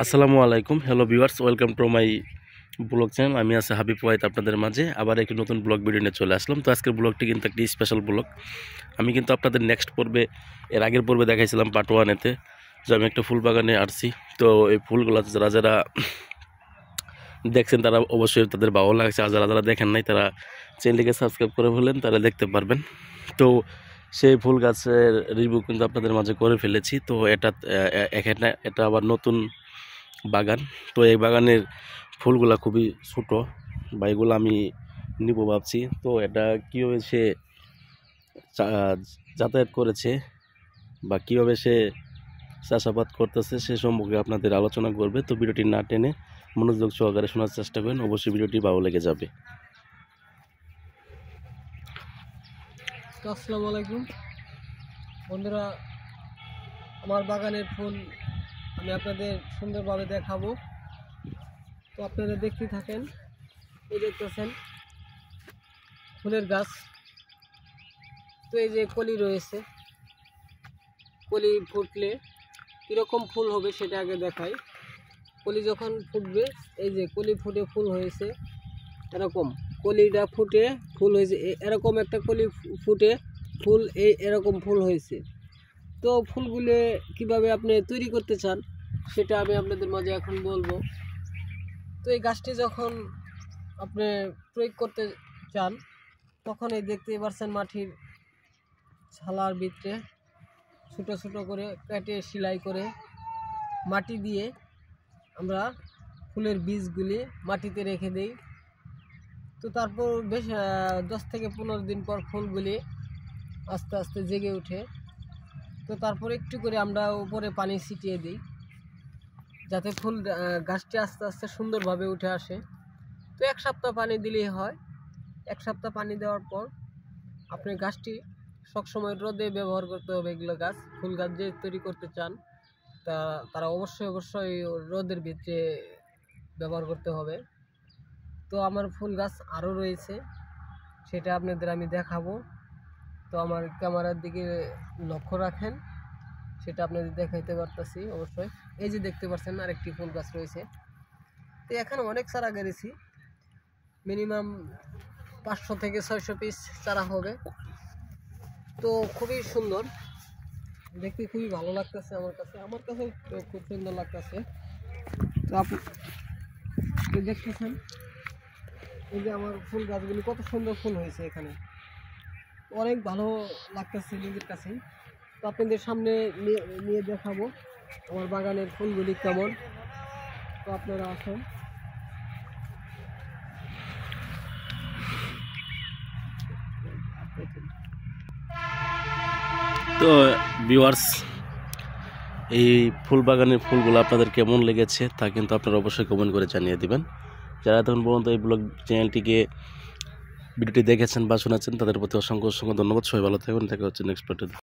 আসসালামু আলাইকুম, hello viewers, welcome to my blog channel. আমি আছি হাবিব ওয়াহিদ আপনাদের মাঝে আবার একটি নতুন ব্লগ ভিডিও নিয়ে চলে আসলাম। তো আজকের ব্লগটি কিন্তু একটি স্পেশাল ব্লগ। আমি কিন্তু আপনাদের নেক্সট পর্বে, এর আগের পর্বে দেখাইছিলাম পার্ট ওয়ানেতে যে আমি একটা ফুল বাগানে আসছি। তো এই ফুলগুলো যারা যারা দেখছেন তারা অবশ্যই তাদের ভালো লাগছে, আর যারা যারা দেখেন নাই তারা চ্যানেলটিকে সাবস্ক্রাইব করে ফেলেন, তারা দেখতে পারবেন। তো সেই ফুল গাছের রিভিউ কিন্তু আপনাদের মাঝে করে ফেলেছি। তো এখানে এটা আবার নতুন বাগান। তো এই বাগানের ফুলগুলা খুবই ছোট বা এগুলো আমি নিব ভাবছি। তো এটা কীভাবে সে যাতায়াত করেছে বা কীভাবে সে চাষাবাদ করতেছে সে সম্পর্কে আপনাদের আলোচনা করবে। তো ভিডিওটি না টেনে মনোযোগ সহকারে শোনার চেষ্টা করেন, অবশ্যই ভিডিওটি ভালো লেগে যাবে। আসসালামু আলাইকুম বন্ধুরা, আমার বাগানের ফুল আমি আপনাদের সুন্দরভাবে দেখাবো। তো আপনারা দেখতে থাকেন। এই দেখতেছেন ফুলের গাছ। তো এই যে কলি রয়েছে, কলি ফুটলে কীরকম ফুল হবে সেটা আগে দেখাই। কলি যখন ফুটবে, এই যে কলি ফুটে ফুল হয়েছে এরকম, কলিটা ফুটে ফুল হয়েছে এরকম, একটা কলি ফুটে ফুল এরকম ফুল হয়েছে। তো ফুলগুলো কিভাবে আপনি তৈরি করতে চান সেটা আমি আপনাদের মাঝে এখন বলবো। তো এই গাছটি যখন আপনি প্রয়োগ করতে চান তখন এই দেখতেই পাচ্ছেন মাটির ছালার ভিতরে ছোট ছোট করে কেটে সেলাই করে মাটি দিয়ে আমরা ফুলের বীজগুলি মাটিতে রেখে দেই। তো তারপর বেশ 10 থেকে 15 দিন পর ফুলগুলি আস্তে আস্তে জেগে ওঠে। তো তারপর একটু করে আমরা উপরে পানি ছিটিয়ে দিই যাতে ফুল গাছটি আস্তে আস্তে সুন্দরভাবে উঠে আসে। তো 1 সপ্তাহ পানি দিলেই হয়। 1 সপ্তাহ পানি দেওয়ার পর আপনি গাছটি সবসময় রোদে ব্যবহার করতে হবে। এগুলো গাছ, ফুল গাছ যে তৈরি করতে চান তারা অবশ্যই রোদের ভিতরে ব্যবহার করতে হবে। তো আমার ফুল গাছ আরও রয়েছে, সেটা আপনাদের আমি দেখাবো। তো আমার ক্যামেরার দিকে লক্ষ্য রাখেন, সেটা আপনাদের দেখাইতে পারতেছি অবশ্যই। এই যে দেখতে পাচ্ছেন আরেকটি ফুল গাছ রয়েছে। তো এখানে অনেক চারা গেড়েছি, মিনিমাম 500 থেকে 600 পিস চারা হবে। তো খুবই সুন্দর দেখতে, খুবই ভালো লাগতেছে আমার কাছে খুব সুন্দর লাগতেছে। তো আপনি দেখতেছেন এই যে আমার ফুল গাছগুলি কত সুন্দর ফুল হয়েছে, এখানে অনেক ভালো লাগতেছে নিজের কাছেই। তো আপনাদের সামনে নিয়ে দেখাবো আমার বাগানের ফুলগুলি কেমন। তো আপনারা আসেন। তো ভিউয়ার্স, এই ফুল বাগানের ফুলগুলো আপনাদের কেমন লেগেছে তা কিন্তু আপনারা অবশ্যই কমেন্ট করে জানিয়ে দিবেন। যারা তখন পর্যন্ত এই ব্লগ চ্যানেলটিকে ভিডিওটি দেখেছেন বা শোনাচ্ছেন তাদের প্রতি অসংখ্য ধন্যবাদ। সবাই ভালো থাকবেন, দেখা হচ্ছে নেক্সট ভিডিওতে।